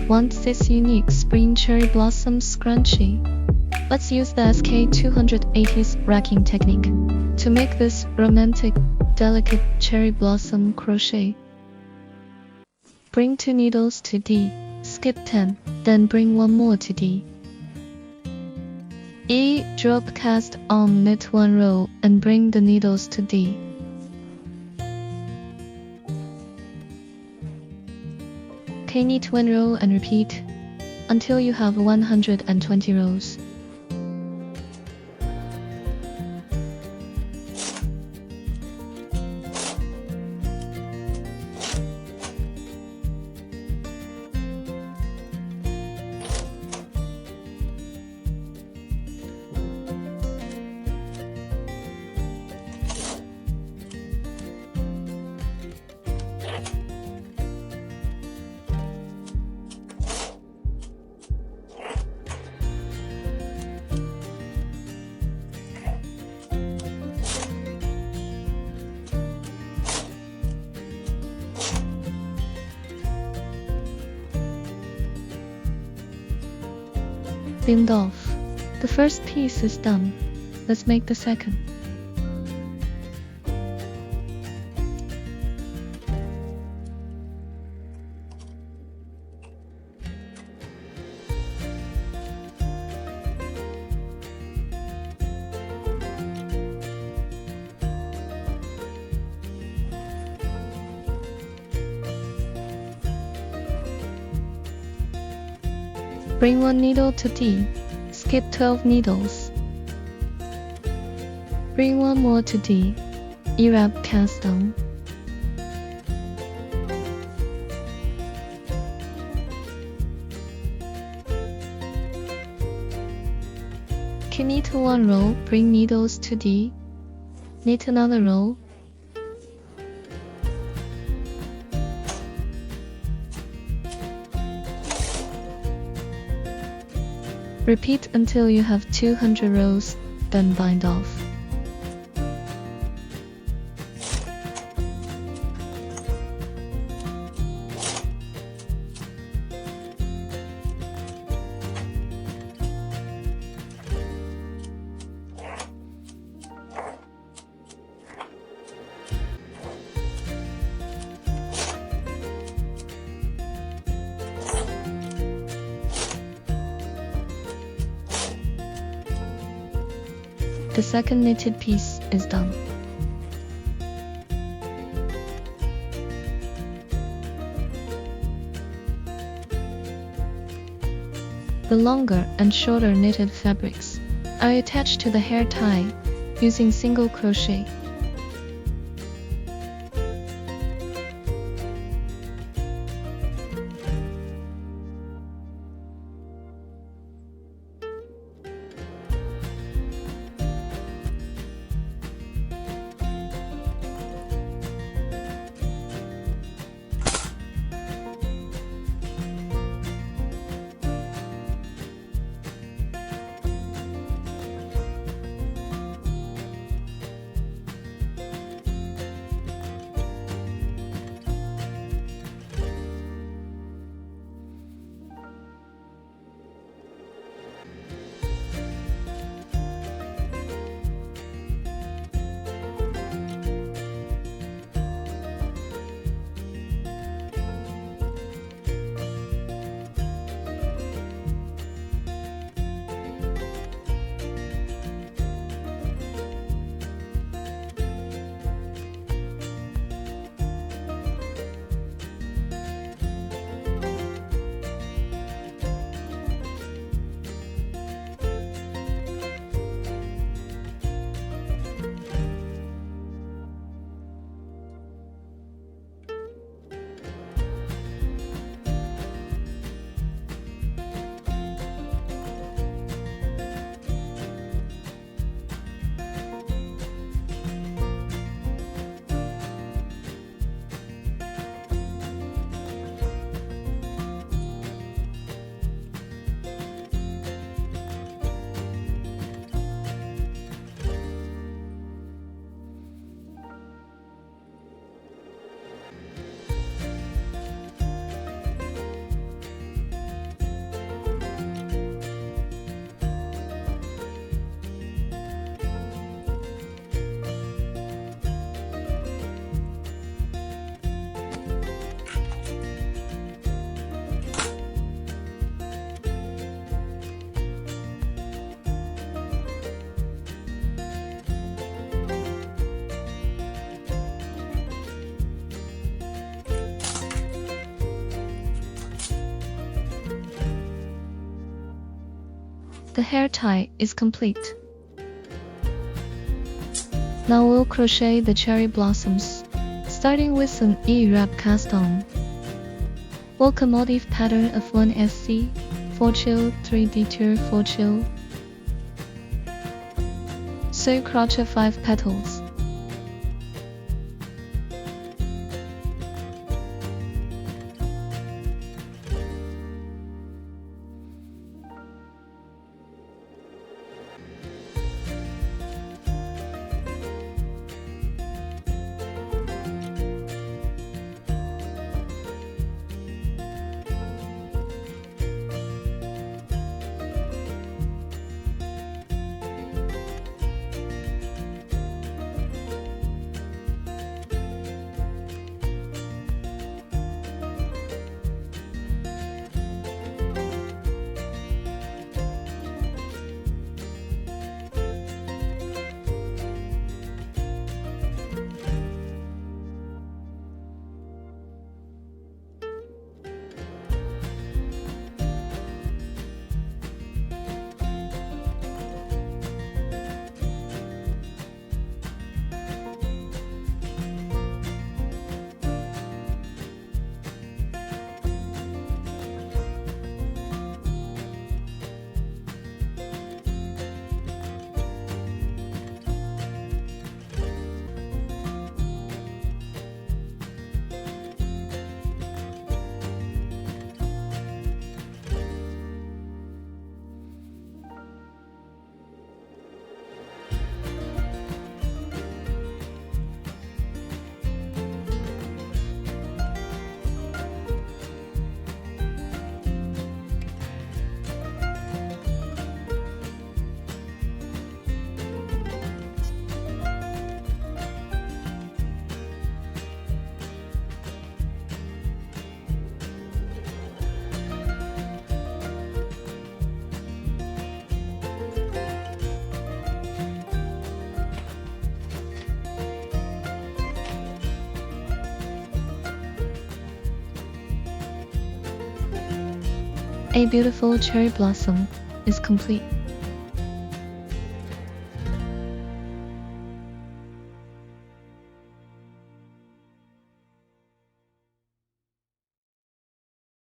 Want this unique spring cherry blossom scrunchie? Let's use the SK280's racking technique to make this romantic, delicate cherry blossom crochet. Bring 2 needles to D, skip 10, then bring 1 more to D. E, drop cast on, knit 1 row and bring the needles to D. K, knit 1 row and repeat until you have 120 rows. Binned off. The first piece is done. Let's make the second. Bring 1 needle to D, skip 12 needles. Bring 1 more to D, E-wrap cast on. Knit 1 row, bring needles to D, knit another row. Repeat until you have 200 rows, then bind off. The second knitted piece is done. The longer and shorter knitted fabrics are attached to the hair tie using single crochet. The hair tie is complete. Now we'll crochet the cherry blossoms, starting with an E-wrap cast on. Work a motif pattern of 1SC, 4 chill, 3 detour, 4 chill. Sew crochet 5 petals. A beautiful cherry blossom is complete.